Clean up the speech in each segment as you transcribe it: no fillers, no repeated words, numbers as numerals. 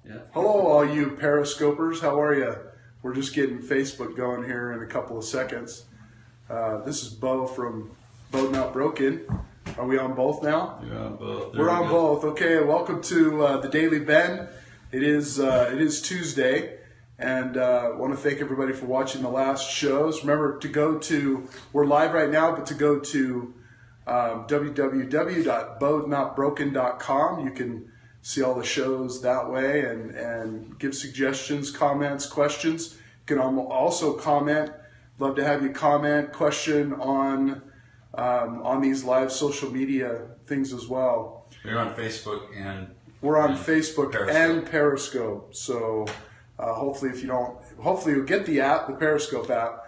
Yeah. Hello, all you Periscopers. How are you? We're just getting Facebook going here in a couple of seconds. This is Bo from Beau'd Not Broken. Are we on both now? Yeah, both. We're on both. Okay, welcome to the Daily Bend. It is Tuesday, and I want to thank everybody for watching the last shows. Remember to go to, we're live right now, but to go to www.beaudnotbroken.com. You can see all the shows that way and give suggestions, comments, questions. You can also comment. Love to have you comment, question on these live social media things as well. We're on Facebook and we're on Facebook Periscope. and Periscope. So hopefully you'll get the app, the Periscope app.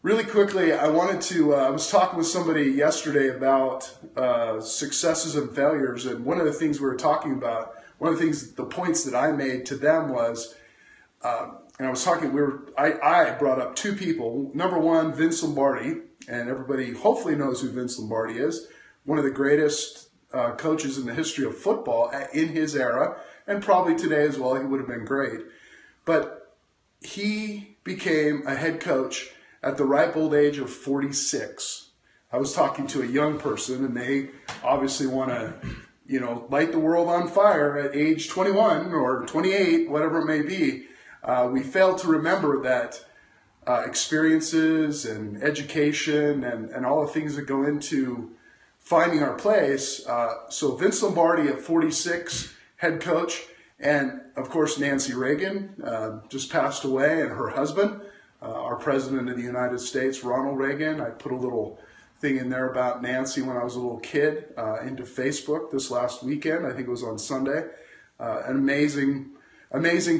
Really quickly, I was talking with somebody yesterday about successes and failures, and one of the things we were talking about, the points that I made to them was, and I brought up two people. Number one, Vince Lombardi, and everybody hopefully knows who Vince Lombardi is, one of the greatest coaches in the history of football in his era, and probably today as well. He would have been great. But he became a head coach at the ripe old age of 46. I was talking to a young person, and they obviously want to, light the world on fire at age 21 or 28, whatever it may be. We fail to remember that experiences and education and all the things that go into finding our place. So Vince Lombardi at 46, head coach, and of course Nancy Reagan just passed away, and her husband, our President of the United States, Ronald Reagan. I put a little thing in there about Nancy when I was a little kid into Facebook this last weekend. I think it was on Sunday. An amazing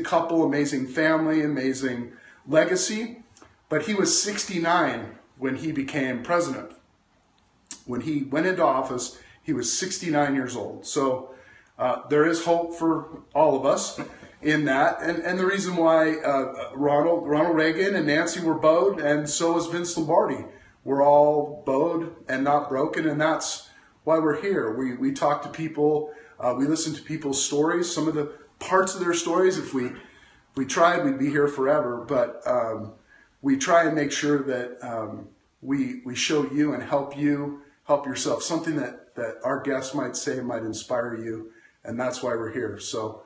couple, amazing family, amazing legacy. But he was 69 when he became president. When he went into office, he was 69 years old. So there is hope for all of us in that. And the reason why Ronald Reagan and Nancy were Beau'd, and so was Vince Lombardi. We're all Beau'd and not broken, and that's why we're here. We talk to people, we listen to people's stories, some of the parts of their stories. If we tried, we'd be here forever, but we try and make sure that we show you and help yourself, something that our guests might say might inspire you, and that's why we're here. So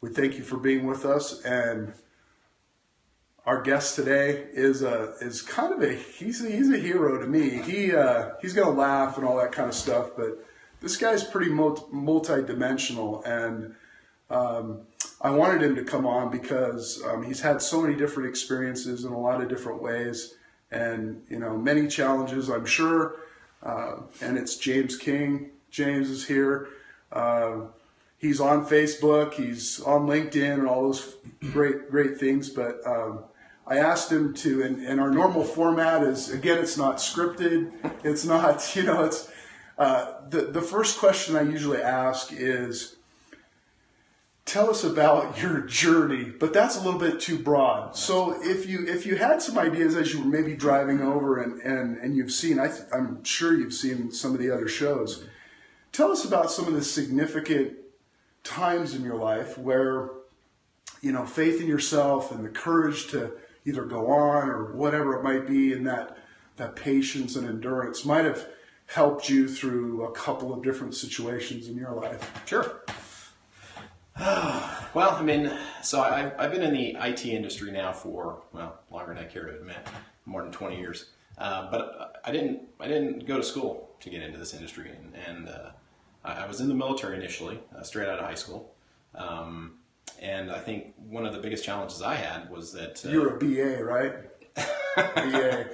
we thank you for being with us, and our guest today is kind of he's a hero to me. He's gonna laugh and all that kind of stuff, but this guy's pretty multi-dimensional, and I wanted him to come on because he's had so many different experiences in a lot of different ways, and many challenges, I'm sure. And it's James King. James is here. He's on Facebook, he's on LinkedIn, and all those great things. But I asked him to, and our normal format is, again, it's not scripted. It's not, it's the first question I usually ask is, tell us about your journey, but that's a little bit too broad. So if you had some ideas as you were maybe driving over and you've seen, I'm sure you've seen some of the other shows, tell us about some of the significant times in your life where, faith in yourself and the courage to either go on or whatever it might be, and that patience and endurance might have helped you through a couple of different situations in your life. Sure. Well, so I've been in the IT industry now for, longer than I care to admit, more than 20 years. But I didn't go to school to get into this industry, and I was in the military initially, straight out of high school. And I think one of the biggest challenges I had was that... You're a BA, right? BA.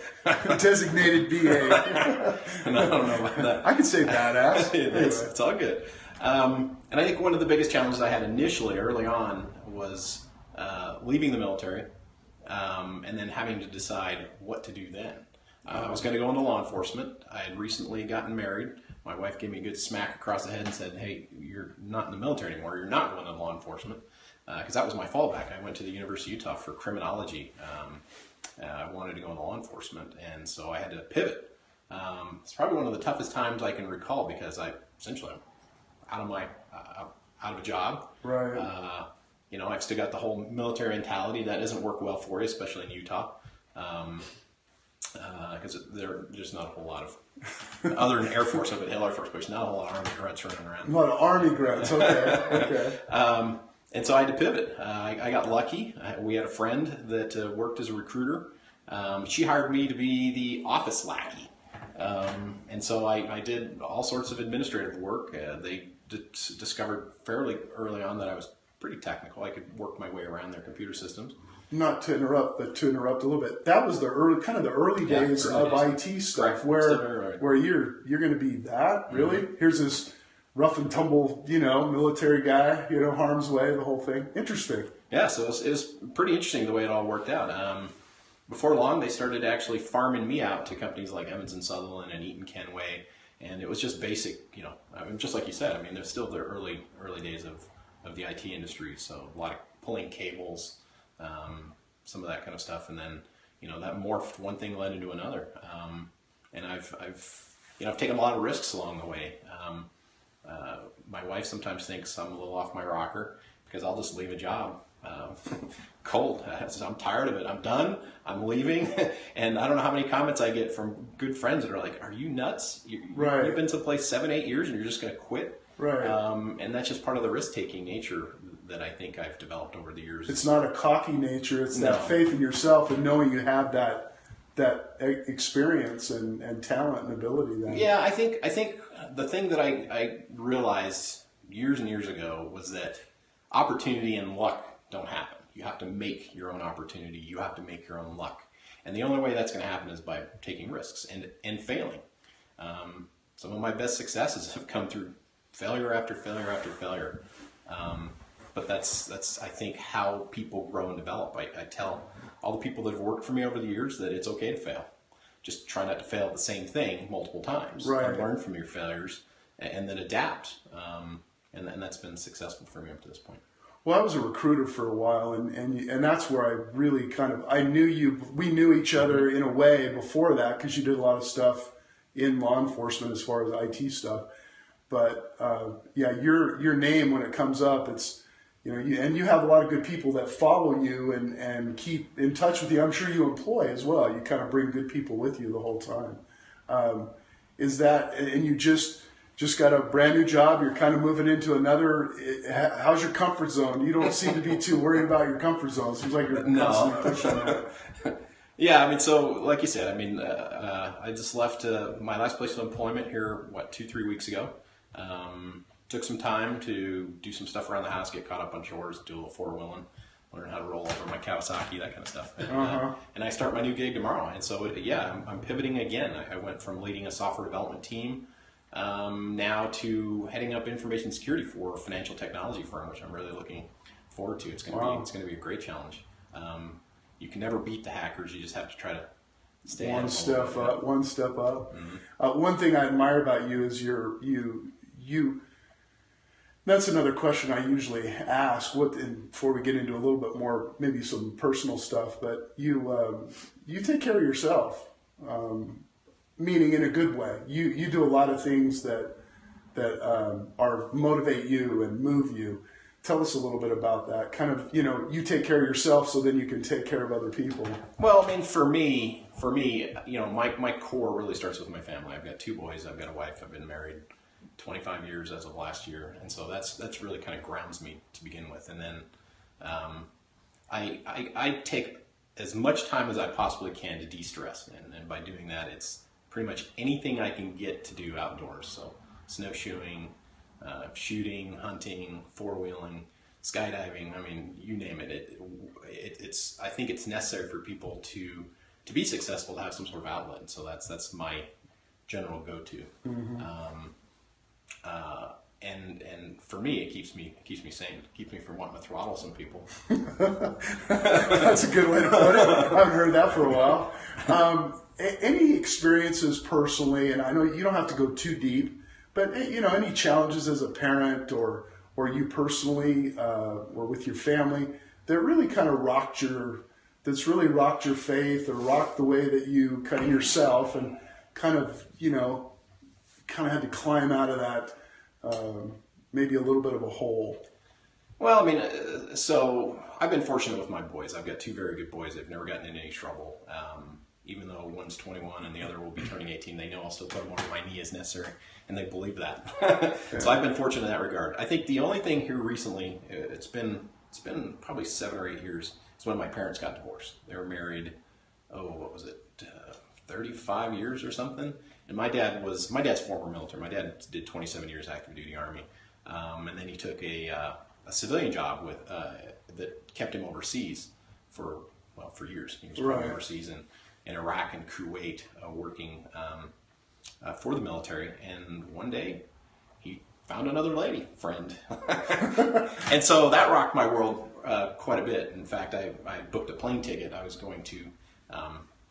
Designated BA. And I don't know about that. I could say badass. It's all good. And I think one of the biggest challenges I had initially, early on, was leaving the military and then having to decide what to do then. I was going to go into law enforcement. I had recently gotten married. My wife gave me a good smack across the head and said, hey, you're not in the military anymore. You're not going into law enforcement. Because that was my fallback. I went to the University of Utah for criminology. I wanted to go into law enforcement, and so I had to pivot. It's probably one of the toughest times I can recall because I essentially out of a job. Right. I've still got the whole military mentality that doesn't work well for you, especially in Utah. Because there's just not a whole lot of, other than Air Force up at Hill Air Force Base, not a whole lot of Army grunts running around. A lot of Army grunts, okay. And so I had to pivot. I got lucky. We had a friend that worked as a recruiter. She hired me to be the office lackey. And so I did all sorts of administrative work. They discovered fairly early on that I was pretty technical. I could work my way around their computer systems. Not to interrupt, but to interrupt a little bit. That was the early days of IT stuff, where you're going to be that really. Mm-hmm. Here's this rough and tumble, military guy, harm's way, the whole thing. Interesting. Yeah, so it was pretty interesting the way it all worked out. Before long, they started actually farming me out to companies like Emmons and Sutherland and Eaton Kenway, and it was just basic, just like you said. I mean, there's still the early days of the IT industry, so a lot of pulling cables. Some of that kind of stuff, and then that morphed. One thing led into another, and I've taken a lot of risks along the way. My wife sometimes thinks I'm a little off my rocker because I'll just leave a job cold. I'm tired of it. I'm done. I'm leaving, and I don't know how many comments I get from good friends that are like, "Are you nuts? You've been someplace 7-8 years and you're just going to quit?" Right. And that's just part of the risk-taking nature that I think I've developed over the years. It's not a cocky nature. It's that faith in yourself and knowing you have that experience and talent and ability. Yeah, I think the thing that I realized years and years ago was that opportunity and luck don't happen. You have to make your own opportunity. You have to make your own luck. And the only way that's going to happen is by taking risks and failing. Some of my best successes have come through failure after failure after failure. But that's I think how people grow and develop. I tell all the people that have worked for me over the years that it's okay to fail. Just try not to fail at the same thing multiple times. Right. And learn from your failures and then adapt. And that's been successful for me up to this point. Well, I was a recruiter for a while, and that's where I really I knew you. We knew each other in a way before that because you did a lot of stuff in law enforcement as far as IT stuff. But your name when it comes up, it's and you have a lot of good people that follow you and keep in touch with you. I'm sure you employ as well. You kind of bring good people with you the whole time. Is that and you just got a brand new job? You're kind of moving into another. How's your comfort zone? You don't seem to be too worried about your comfort zone. It seems like you're constantly pushing that. Yeah, I mean, so like you said, I mean, I just left my last place of employment here, 2-3 weeks ago. Took some time to do some stuff around the house, get caught up on chores, do a little four-wheeling, learn how to roll over my Kawasaki, that kind of stuff. And I start my new gig tomorrow. And so, I'm pivoting again. I went from leading a software development team now to heading up information security for a financial technology firm, which I'm really looking forward to. It's going to be a great challenge. You can never beat the hackers. You just have to try to stay one step up. Mm-hmm. One thing I admire about you is you. That's another question I usually ask. Before we get into a little bit more, maybe some personal stuff, but you take care of yourself, meaning in a good way. You do a lot of things that motivate you and move you. Tell us a little bit about that. Kind of, you take care of yourself so then you can take care of other people. Well, I mean, for me, my core really starts with my family. I've got 2 boys. I've got a wife. I've been married 25 years as of last year. And so that's really kind of grounds me to begin with. And then I take as much time as I possibly can to de-stress. And by doing that, it's pretty much anything I can get to do outdoors. So snowshoeing, shooting, hunting, four-wheeling, skydiving, I mean, you name it. It's I think it's necessary for people to be successful to have some sort of outlet. So that's my general go-to. Mm-hmm. And for me, it keeps me sane. It keeps me from wanting to throttle some people. That's a good way to put it. I haven't heard that for a while. Any experiences personally, and I know you don't have to go too deep, but any challenges as a parent or you personally or with your family that really kind of rocked your faith or rocked the way that you kind of yourself and kind of had to climb out of that maybe a little bit of a hole. Well, I mean, so I've been fortunate with my boys. I've got two very good boys. They've never gotten in any trouble. Even though one's 21 and the other will be turning 18, they know I'll still put them over my knee as necessary, and they believe that. So I've been fortunate in that regard. I think the only thing here recently, it's been probably 7 or 8 years, is when my parents got divorced. They were married, what was it, 35 years or something? And my dad's former military. My dad did 27 years active duty Army, and then he took a civilian job with that kept him overseas for years. He was probably overseas in Iraq and Kuwait, working for the military. And one day, he found another lady friend, and so that rocked my world quite a bit. In fact, I booked a plane ticket. I was going to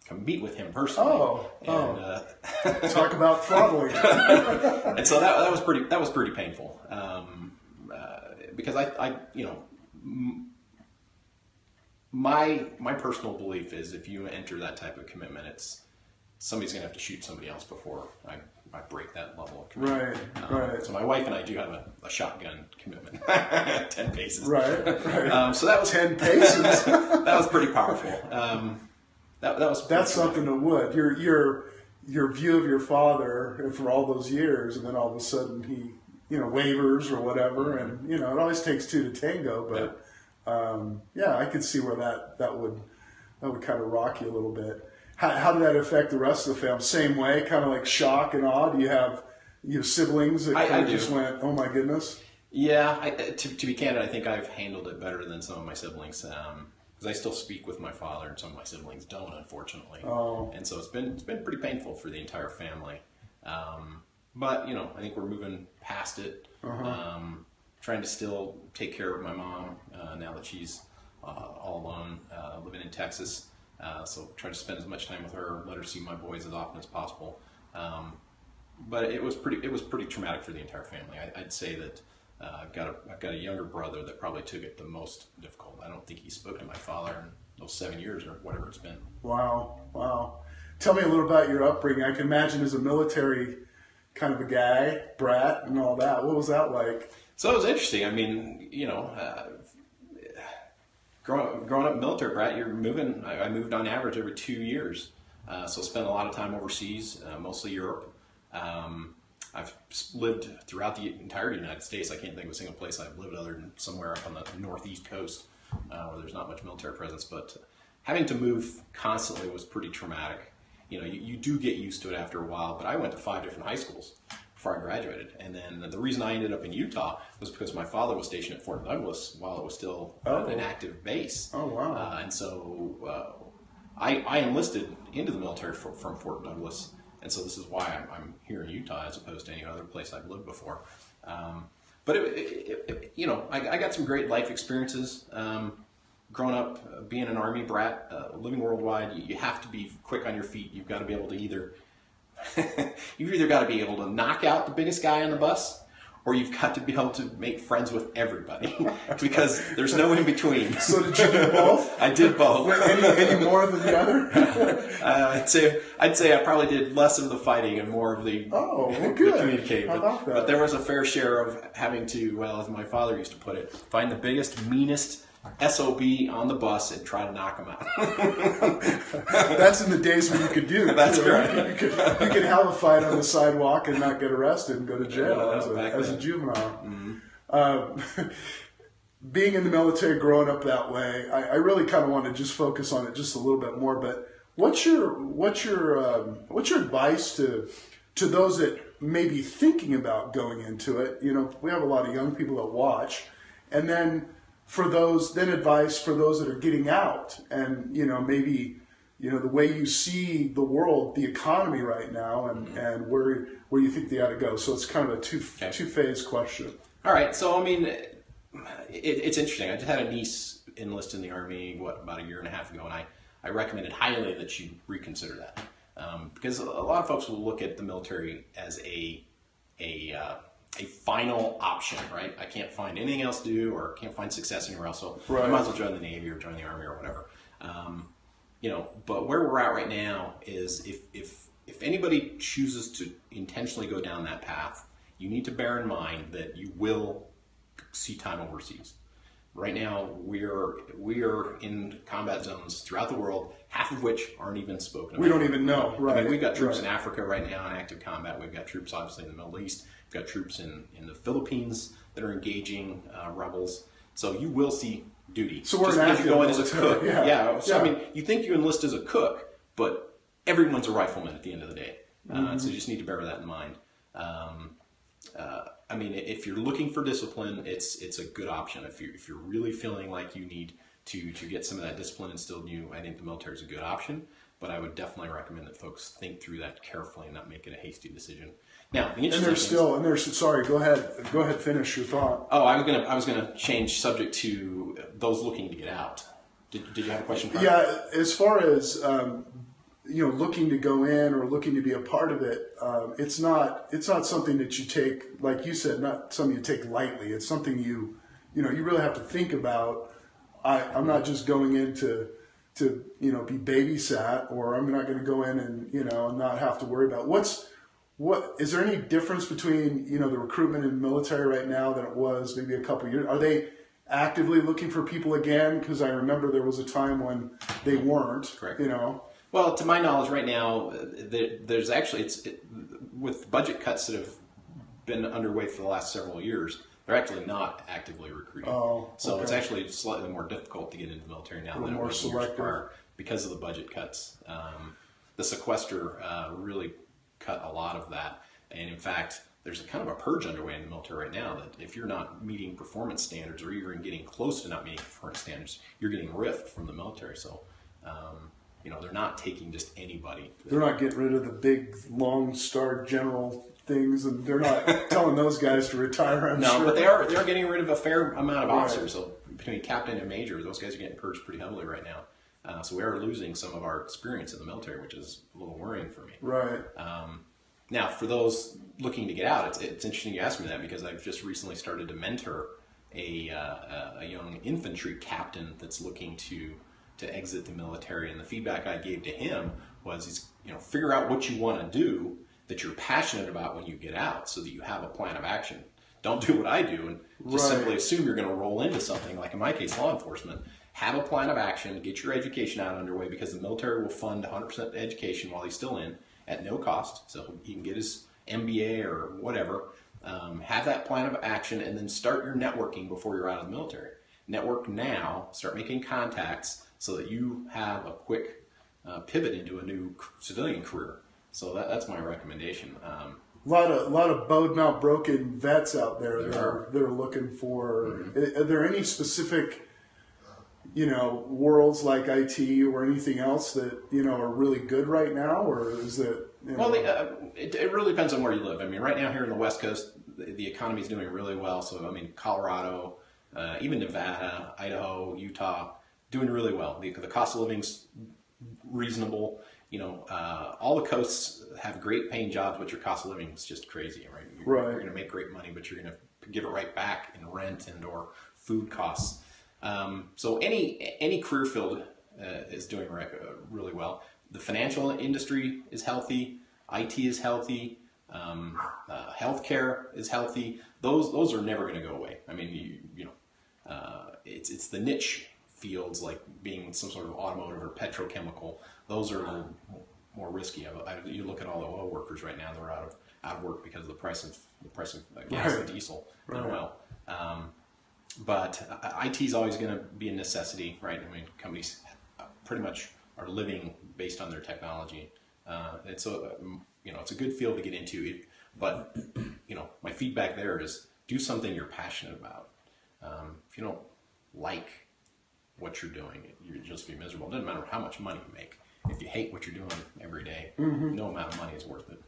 come meet with him personally. Talk about throttling. And so that was pretty painful. Because I my personal belief is if you enter that type of commitment, it's somebody's going to have to shoot somebody else before I break that level of commitment. Right. So my wife and I do have a shotgun commitment, 10 paces. Right. So that was 10 paces. That was pretty powerful. That's something that would your view of your father for all those years, and then all of a sudden he waivers or whatever, and it always takes two to tango. But I could see where that would kind of rock you a little bit. How did that affect the rest of the family? Same way, kind of like shock and awe. Do you have siblings that kind of just went, oh my goodness? Yeah, to be candid, I think I've handled it better than some of my siblings. Because I still speak with my father, and some of my siblings don't, unfortunately. Oh. And so it's been pretty painful for the entire family. But I think we're moving past it. Trying to still take care of my mom now that she's all alone, living in Texas. So try to spend as much time with her, let her see my boys as often as possible. But it was pretty traumatic for the entire family. I'd say that I've got a younger brother that probably took it the most difficult. I don't think he spoke to my father in those 7 years or whatever it's been. Wow. Tell me a little about your upbringing. I can imagine as a military kind of a guy, brat, and all that. What was that like? So it was interesting. I mean, growing up military brat, you're moving. I moved on average every 2 years. So spent a lot of time overseas, mostly Europe. I've lived throughout the entire United States. I can't think of a single place I've lived other than somewhere up on the northeast coast where there's not much military presence. But having to move constantly was pretty traumatic. You do get used to it after a while. But I went to 5 different high schools before I graduated. And then the reason I ended up in Utah was because my father was stationed at Fort Douglas while it was still an active base. Oh, wow. And so I enlisted into the military from Fort Douglas. And so this is why I'm here in Utah as opposed to any other place I've lived before. But I got some great life experiences. Growing up, being an Army brat, living worldwide, you have to be quick on your feet. You've got to be able to you've either got to be able to knock out the biggest guy on the bus, or you've got to be able to make friends with everybody because there's no in between. So did you do both? I did both. Any more than the other? I'd say I probably did less of the fighting and more of the good. the communicating. How about that? But there was a fair share of having to, as my father used to put it, find the biggest, meanest SOB on the bus and try to knock him out. That's in the days when you could do it. That's right. You could have a fight on the sidewalk and not get arrested and go to jail as a juvenile. Mm-hmm. Being in the military, growing up that way, I really kind of want to just focus on it just a little bit more. But what's your advice to those that may be thinking about going into it? We have a lot of young people that watch, and then advice for those that are getting out, and maybe the way you see the world, the economy right now, and where you think they ought to go. So it's kind of a two-phase question. All right. So I mean, it's interesting. I just had a niece enlist in the Army about 1.5 years ago, and I recommended highly that you reconsider that because a lot of folks will look at the military as a final option, right? I can't find anything else to do, or can't find success anywhere else, so I might as well join the Navy or join the Army or whatever. But where we're at right now is if anybody chooses to intentionally go down that path, you need to bear in mind that you will see time overseas. Right now, we are in combat zones throughout the world, half of which aren't even spoken about. We don't even know, right? I mean, we've got troops in Africa right now in active combat. We've got troops, obviously, in the Middle East. We've got troops in the Philippines that are engaging rebels. So you will see duty. So we're just an because you go in as a cook. Yeah. So, I mean, you think you enlist as a cook, but everyone's a rifleman at the end of the day. So you just need to bear that in mind. I mean, if you're looking for discipline, it's a good option. If you're really feeling like you need to get some of that discipline instilled in you, I think the military is a good option. But I would definitely recommend that folks think through that carefully and not make it a hasty decision. Now, the interesting sorry, go ahead, finish your thought. Oh, I was gonna change subject to those looking to get out. Did you have a question? Yeah, as far as looking to go in or looking to be a part of it, it's not something that you take, like you said, not something you take lightly. It's something you really have to think about. I'm not just going in to be babysat, or I'm not going to go in and and not have to worry about what is there any difference between the recruitment in the military right now than it was maybe a couple years? Are they actively looking for people again? Because I remember there was a time when they weren't. Correct. Well, to my knowledge, right now, there's actually with budget cuts that have been underway for the last several years. They're actually not actively recruiting. So it's actually slightly more difficult to get into the military now than it was years prior because of the budget cuts. The sequester really cut a lot of that, and in fact, there's a kind of a purge underway in the military right now that if you're not meeting performance standards or even getting close to not meeting performance standards, you're getting riffed from the military. So. They're not taking just anybody. They're not getting rid of the big, long star general things, and they're not telling those guys to retire. I'm sure. But they are getting rid of a fair amount of officers. So between captain and major, those guys are getting purged pretty heavily right now. So we are losing some of our experience in the military, which is a little worrying for me. Right. Now, for those looking to get out, it's interesting you asked me that because I've just recently started to mentor a young infantry captain that's looking to exit the military, and the feedback I gave to him was, figure out what you want to do that you're passionate about when you get out, so that you have a plan of action. Don't do what I do and just simply assume you're going to roll into something. Like in my case, law enforcement. Have a plan of action. Get your education out underway because the military will fund 100% education while he's still in at no cost, so he can get his MBA or whatever. Have that plan of action, and then start your networking before you're out of the military. Network now. Start making contacts, so that you have a quick pivot into a new civilian career. So that's my recommendation. A lot of bowed not broken vets out there that are looking for. Mm-hmm. Are there any specific, worlds like IT or anything else that are really good right now, or is it? Well, it really depends on where you live. I mean, right now here in the West Coast, the economy is doing really well. So I mean, Colorado, even Nevada, Idaho, Utah. Doing really well. The cost of living's reasonable. All the coasts have great paying jobs, but your cost of living is just crazy, right? You're going to make great money, but you're going to give it right back in rent and or food costs. So any career field is doing really well. The financial industry is healthy. IT is healthy. Healthcare is healthy. Those are never going to go away. I mean, it's the niche fields like being some sort of automotive or petrochemical. Those are a little more risky. You look at all the oil workers right now; they're out of work because of the price of gas and diesel and oil. But IT is always going to be a necessity, right? I mean, companies pretty much are living based on their technology, and so it's a good field to get into. But my feedback there is do something you're passionate about. If you don't like what you're doing, you'll just be miserable. It doesn't matter how much money you make. If you hate what you're doing every day, no amount of money is worth it.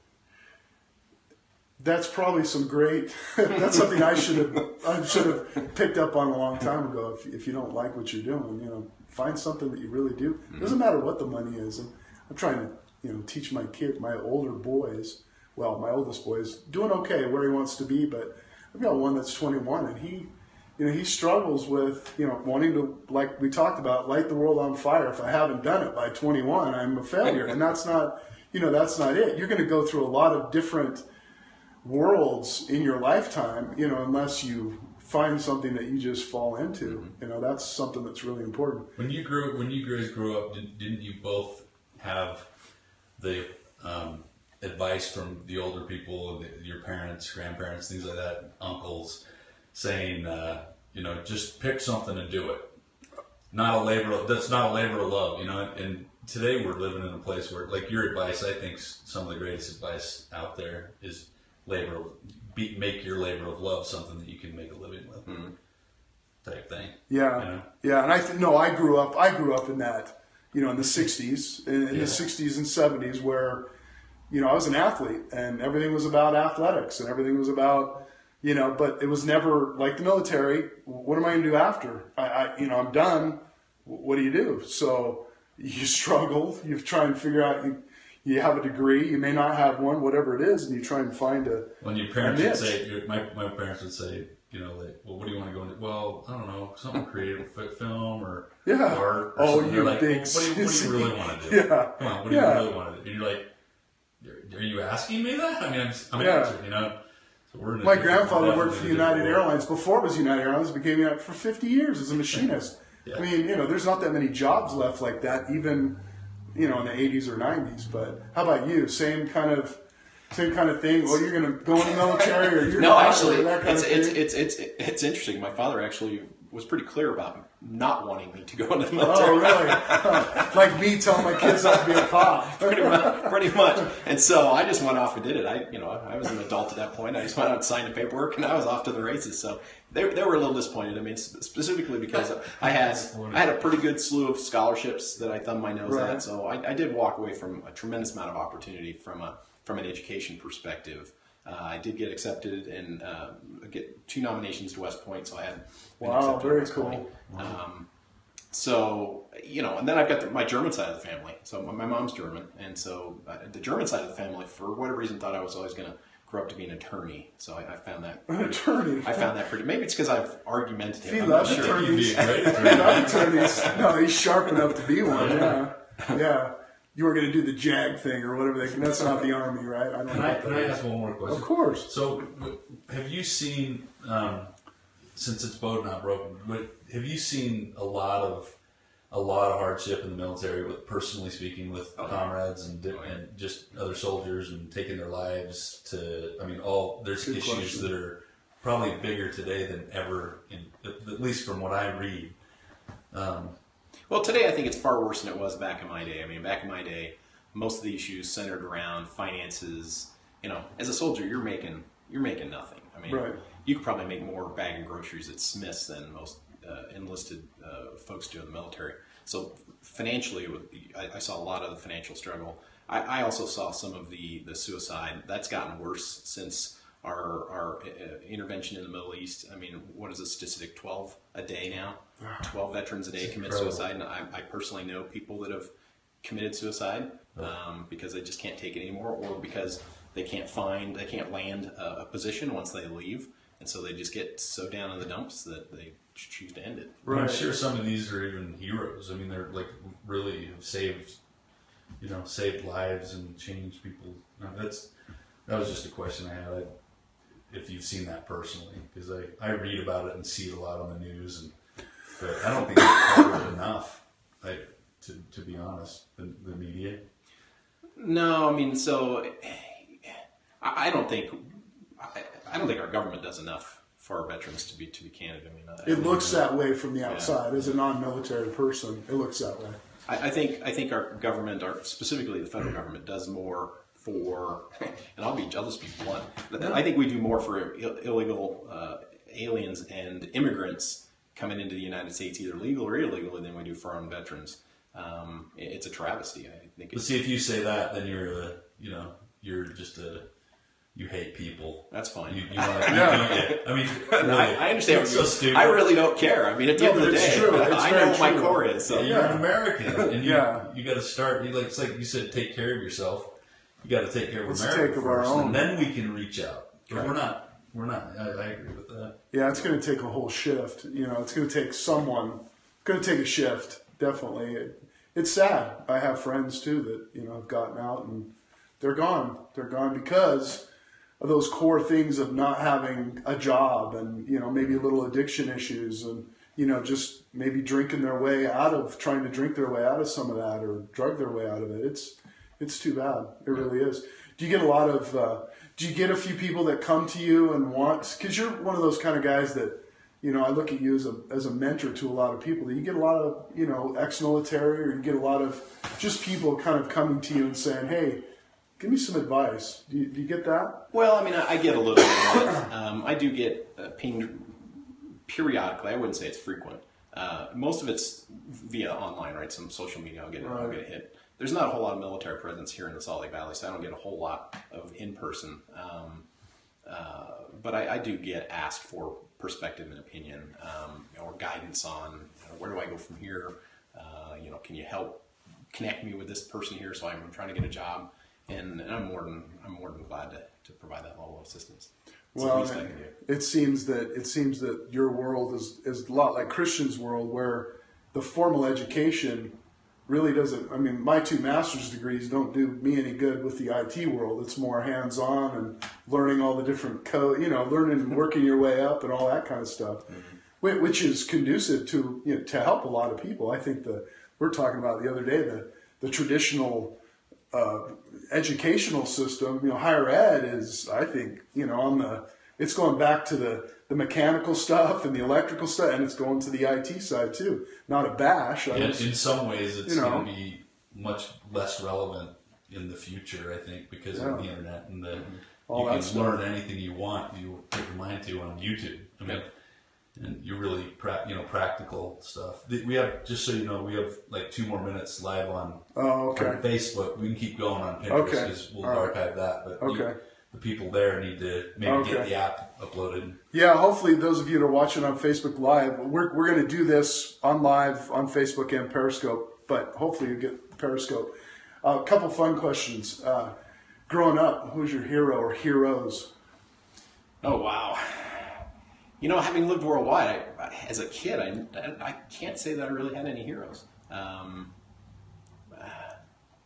That's probably some great. That's something I should have picked up on a long time ago. If you don't like what you're doing, find something that you really do. It doesn't matter what the money is. And I'm trying to teach my older boys. Well, my oldest boy is doing okay where he wants to be, but I've got one that's 21, and he struggles with, wanting to, like we talked about, light the world on fire. If I haven't done it by 21, I'm a failure. And that's not it. You're going to go through a lot of different worlds in your lifetime, unless you find something that you just fall into. You know, that's something that's really important. When you guys grew up, didn't you both have the advice from the older people, your parents, grandparents, things like that, uncles, saying, just pick something and do it. That's not a labor of love, And today we're living in a place where, like your advice, I think some of the greatest advice out there is make your labor of love something that you can make a living with, type thing. Yeah, yeah. And I grew up in that, in the '60s, in the '60s and '70s, where, I was an athlete, and everything was about athletics, and everything was about, but it was never like the military. What am I going to do after? I'm done. What do you do? So you struggle. You try and figure out. You have a degree. You may not have one, whatever it is, and you try and find a. When your parents would say, my parents would say, well, what do you want to go into? Well, I don't know, something creative, film or art. Or you like, big. What do you really want to do? Yeah. Come on, what do you really want to do? And you're like, are you asking me that? I mean, I'm an answer, So we're my grandfather worked for United Airlines before it was United Airlines. Became United for 50 years as a machinist. I mean, there's not that many jobs left like that, even in the 80s or 90s. But how about you? Same kind of thing. Well, you're going to go in the military, or you're actually, that kind of thing? it's interesting. My father actually was pretty clear about not wanting me to go into the military. Oh, really? Like me telling my kids not to be a cop. pretty much. And so I just went off and did it. I was an adult at that point. I just went out and signed the paperwork, and I was off to the races. So they were a little disappointed. I mean, specifically because I had a pretty good slew of scholarships that I thumbed my nose at. So I did walk away from a tremendous amount of opportunity from an education perspective. I did get accepted and get 2 nominations to West Point, so I had been accepted to very West cool. Point. And then I've got my German side of the family. So my mom's German, and so the German side of the family, for whatever reason, thought I was always going to grow up to be an attorney. So I found that attorney. I found that pretty. Maybe it's because I've argumentative. He I'm loves not sure. attorneys. He loves attorneys. No, he's sharp enough to be one. Yeah. You were going to do the JAG thing or whatever. That's not the Army, right? Can I ask one more question? Of course. So, have you seen, since it's Beau'd Not Broken, have you seen a lot of hardship in the military, personally speaking, with comrades and just other soldiers and taking their lives there's Good issues question. that are probably bigger today than ever, at least from what I read. Well, today I think it's far worse than it was back in my day. I mean, back in my day, most of the issues centered around finances. As a soldier, you're making nothing. I mean, you could probably make more bagging groceries at Smith's than most enlisted folks do in the military. So financially, I saw a lot of the financial struggle. I also saw some of the suicide. That's gotten worse since our intervention in the Middle East. I mean, what is the statistic? 12 a day now. 12 veterans a day commit suicide, and I personally know people that have committed suicide because they just can't take it anymore, or because they can't land a position once they leave, and so they just get so down in the dumps that they choose to end it. Right. I'm sure some of these are even heroes. I mean, they're like really have saved lives and changed people. That was just a question I had. If you've seen that personally, because I read about it and see it a lot on the news, but I don't think it's covered enough. To be honest, the media. No, I mean, so I don't think our government does enough for our veterans to be candid. I mean, it looks that way from the outside. As a non-military person, it looks that way. I think our government, specifically the federal government, does more for, and I'll just be blunt. I think we do more for illegal aliens and immigrants coming into the United States, either legal or illegal, than we do for our own veterans. It's a travesty. I think. But see, if you say that, then you hate people. That's fine. I mean, really, I understand what you're so stupid. I really don't care. I mean, at the end of the day, I know what my core is. So. You're an American, and you got to start. It's like you said, take care of yourself. You got to take care of America first, and then we can reach out. But we're not. I agree with that. Yeah, it's going to take a whole shift. It's going to take someone. It's going to take a shift. Definitely. It's sad. I have friends too that have gotten out and they're gone. They're gone because those core things of not having a job and, you know, maybe a little addiction issues and, you know, just maybe trying to drink their way out of some of that or drug their way out of it. It's too bad. It really is. Do you get a lot of, do you get a few people that come to you and because you're one of those kind of guys that, you know, I look at you as a mentor to a lot of people. Do you get a lot of, you know, ex-military, or you get a lot of just people kind of coming to you and saying, hey, give me some advice? Do you get that? Well, I mean, I get a little bit of that. I do get pinged periodically. I wouldn't say it's frequent. Most of it's via online, right? Some social media, I'll get a hit. There's not a whole lot of military presence here in the Salt Lake Valley, so I don't get a whole lot of in-person. But I do get asked for perspective and opinion, or guidance on, you know, where do I go from here? You know, can you help connect me with this person here? So I'm trying to get a job, and I'm more than glad to provide that level of assistance. It's the least I can do. It seems that your world is a lot like Christian's world, where the formal education really doesn't. I mean, my 2 master's degrees don't do me any good with the IT world. It's more hands-on and learning all the different code, you know, learning and working your way up and all that kind of stuff, which is conducive to, you know, to help a lot of people. I think we're talking about the other day the traditional educational system, you know, higher ed is, I think, you know, it's going back to the mechanical stuff and the electrical stuff, and it's going to the IT side too. Not a bash. In some ways, it's going to be much less relevant in the future, I think, because of the internet and you can learn anything you want. You put your mind to on YouTube. I mean, and you really practical stuff. We have, just so you know, we have like 2 more minutes live on Facebook. We can keep going on Pinterest because we'll archive that. But the people there need to maybe get the app uploaded. Yeah, hopefully those of you that are watching on Facebook Live, we're going to do this on live on Facebook and Periscope, but hopefully you get Periscope. A couple fun questions. Growing up, who's your hero or heroes? Oh, wow. You know, having lived worldwide, as a kid, I can't say that I really had any heroes.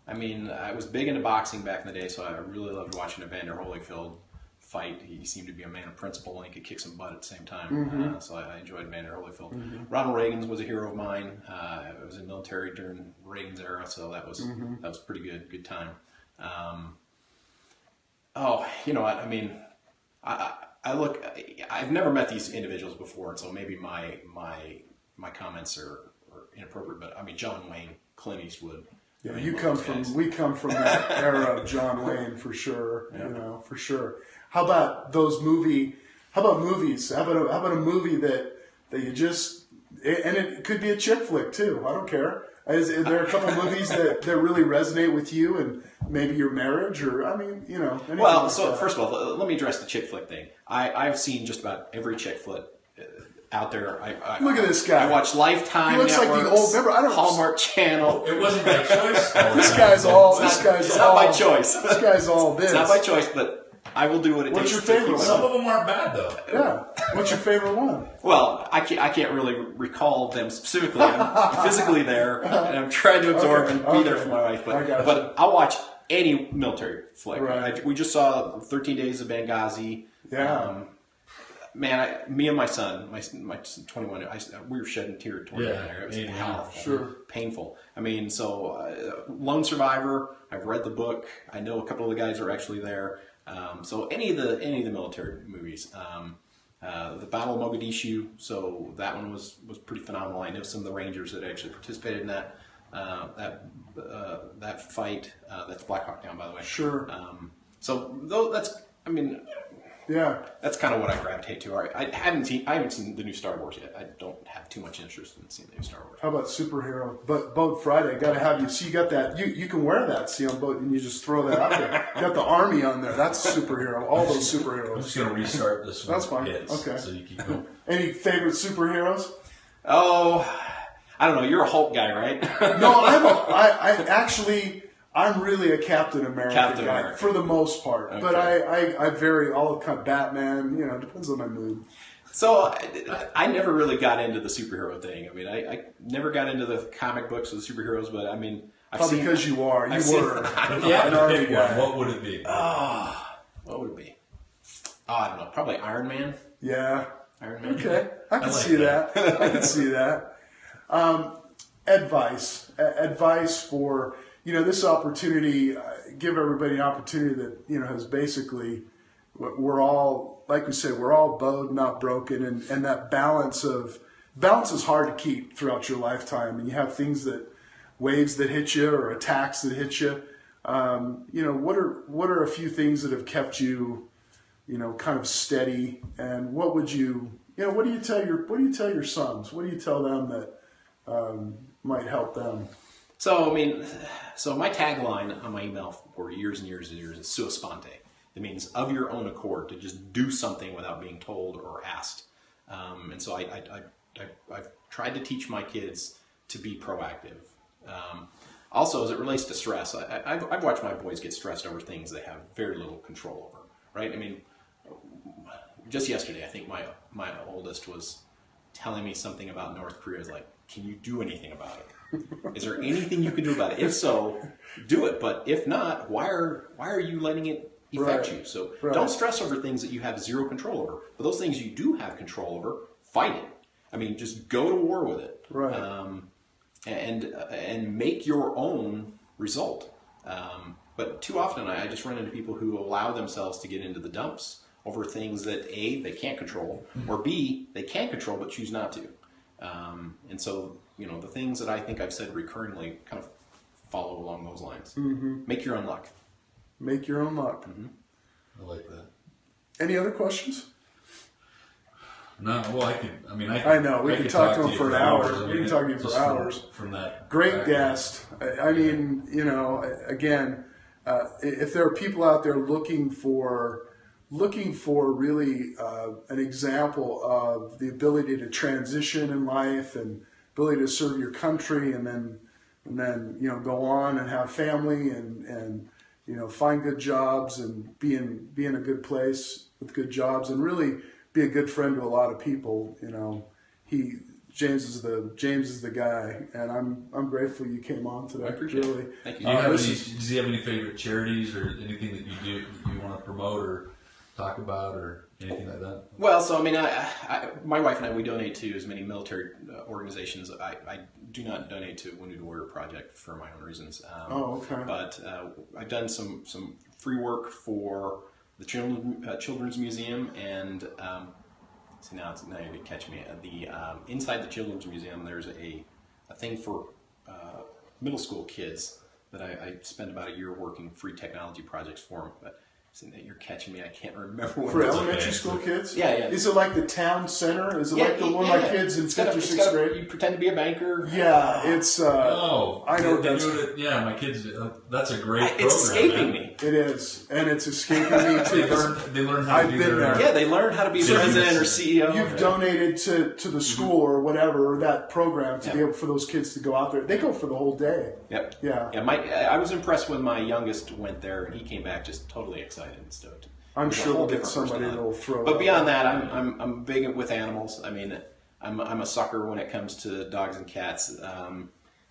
I mean, I was big into boxing back in the day, so I really loved watching Evander Holyfield fight. He seemed to be a man of principle, and he could kick some butt at the same time. So I enjoyed Evander Holyfield. Ronald Reagan was a hero of mine. I was in the military during Reagan's era, so that was pretty good time. You know what? I mean, I've never met these individuals before, so maybe my comments are inappropriate. But I mean, John Wayne, Clint Eastwood. Yeah, we come from that era of John Wayne for sure. Yeah. You know, for sure. How about movies? How about a movie that you just, and it could be a chick flick too. I don't care. Is there a couple movies that really resonate with you and maybe your marriage, or I mean, you know? Well, so first of all, let me address the chick flick thing. I've seen just about every chick flick out there. Look at this guy. I watch Lifetime. He looks Networks, like the old. Remember, I don't. Hallmark Channel. It wasn't by choice. This guy's all. It's not by choice. This guy's all this. It's not by choice, but I will do what it takes. What's your favorite one? Some of them aren't bad though. Yeah. What's your favorite one? Well, I can't really recall them specifically. I'm physically there, and I'm trying to absorb and be there for my wife. But I'll watch any military flick. Right. We just saw 13 Days of Benghazi. Yeah. Man, me and my son, my 21, we were shedding tears toward the end there. It was powerful, painful. I mean, so Lone Survivor. I've read the book. I know a couple of the guys are actually there. So any of the military movies. The Battle of Mogadishu. So that one was pretty phenomenal. I know some of the Rangers that actually participated in that fight. That's Black Hawk Down, by the way. Sure. So that's. I mean. Yeah, that's kind of what I gravitate to. I haven't seen the new Star Wars yet. I don't have too much interest in seeing the new Star Wars. How about superhero? But Beau'd Friday, got to have you. See, you got that. You can wear that. See on Beau'd, and you just throw that out there. You got the army on there. That's superhero. All those superheroes. I'm just gonna restart this one. That's fine. Okay. So you keep going. Any favorite superheroes? Oh, I don't know. You're a Hulk guy, right? No, I'm really a Captain America guy for the most part, but I vary all kind of Batman. You know, depends on my mood. So I never really got into the superhero thing. I mean, I never got into the comic books of the superheroes, but I mean, because you were. If you had to pick one, what would it be? What would it be? I don't know, probably Iron Man. Yeah. Iron Man. Okay. I can like see that. I can see that. Advice for, this opportunity, give everybody an opportunity that, has basically, we're all, like we say, we're all bowed, not broken. And that balance is hard to keep throughout your lifetime. And you have waves that hit you or attacks that hit you. What are a few things that have kept you, kind of steady? And what would you, what do you tell your sons? What do you tell them that might help them? So my tagline on my email for years and years and years is sua sponte. It means of your own accord, to just do something without being told or asked. And so I've tried to teach my kids to be proactive. Also, as it relates to stress, I've watched my boys get stressed over things they have very little control over, right? I mean, just yesterday, I think my oldest was telling me something about North Korea. I was like, can you do anything about it? Is there anything you can do about it? If so, do it. But if not, why are you letting it affect you? So don't stress over things that you have zero control over. But those things you do have control over, fight it. I mean, just go to war with it. Right. And make your own result. But too often I just run into people who allow themselves to get into the dumps over things that A, they can't control, or B, they can control but choose not to. And so, the things that I think I've said recurringly kind of follow along those lines. Mm-hmm. Make your own luck. Make your own luck. Mm-hmm. I like that. Any other questions? No, well, I know, we can talk to him for hours. We can talk to you for hours. From that. Great guest. I mean, again, if there are people out there looking for really an example of the ability to transition in life and ability to serve your country and then go on and have family and find good jobs and be in a good place with good jobs and really be a good friend to a lot of people. James is the guy, and I'm grateful you came on today. I appreciate really. it. Thank you. Does he have any favorite charities or anything that you want to promote or talk about or anything like that? Well, so my wife and I, we donate to as many military organizations. I do not donate to Wounded Warrior Project for my own reasons. Okay. But I've done some free work for the Children's Museum and see now you're gonna catch me. Inside the Children's Museum, there's a thing for middle school kids that I spent about a year working free technology projects for them. But you're catching me. I can't remember what For it is. elementary school kids? Yeah. Is it like the town center? Is it like the one of my kids in 5th or 6th grade? You pretend to be a banker. Yeah, it's. I know they that's. do it. Yeah, my kids. That's a great program. It's escaping man. me. It is, and it's escaping me too. They learn how to I've do been their. there. Yeah, they learn how to be president or CEO. You've donated to the school or whatever, or that program to be able for those kids to go out there. They go for the whole day. Yep. Yeah. I was impressed when my youngest went there, and he came back just totally excited and stoked. I'm sure we'll get different somebody personality. that'll throw. But beyond that, I'm big with animals. I mean, I'm a sucker when it comes to dogs and cats.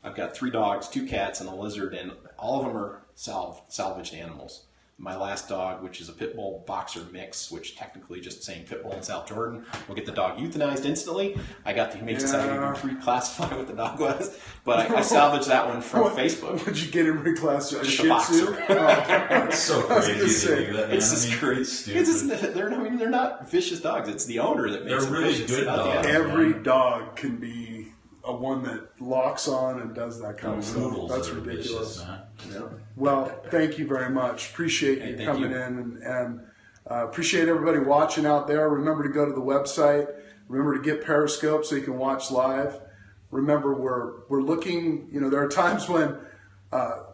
I've got 3 dogs, 2 cats, and a lizard, and all of them are salvaged animals. My last dog, which is a pit bull boxer mix, which technically just saying pit bull in South Jordan will get the dog euthanized instantly. I got the Humane Society to reclassify what the dog was, but I salvaged that one from Facebook. Would you get him reclassified? Just a boxer. It's so crazy to do that. It's just crazy. They're not vicious dogs. It's the owner that makes them really vicious. good dogs. Every dog can be a one that locks on and does that kind of stuff. Noodles That's are ridiculous. vicious, man. Yeah. Well, thank you very much. Appreciate you coming in and appreciate everybody watching out there. Remember to go to the website. Remember to get Periscope so you can watch live. Remember, we're looking. There are times when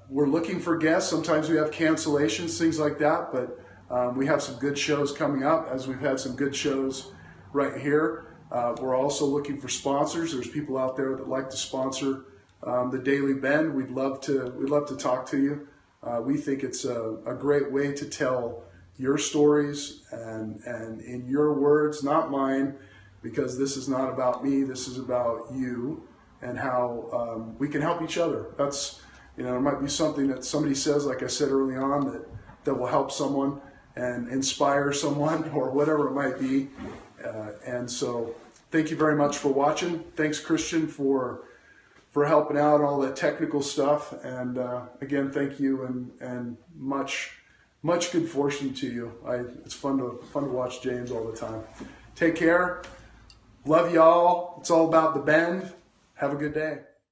we're looking for guests. Sometimes we have cancellations, things like that. But we have some good shows coming up, as we've had some good shows right here. We're also looking for sponsors. There's people out there that like to sponsor the Daily Bend. We'd love to talk to you. We think it's a great way to tell your stories and in your words, not mine, because this is not about me. This is about you and how we can help each other. That's there might be something that somebody says, like I said early on, that will help someone. and inspire someone or whatever it might be. And so thank you very much for watching. Thanks, Christian, for helping out all the technical stuff. And again, thank you, and much good fortune to you. It's fun to watch James all the time. Take care. Love y'all. It's all about the Bend. Have a good day.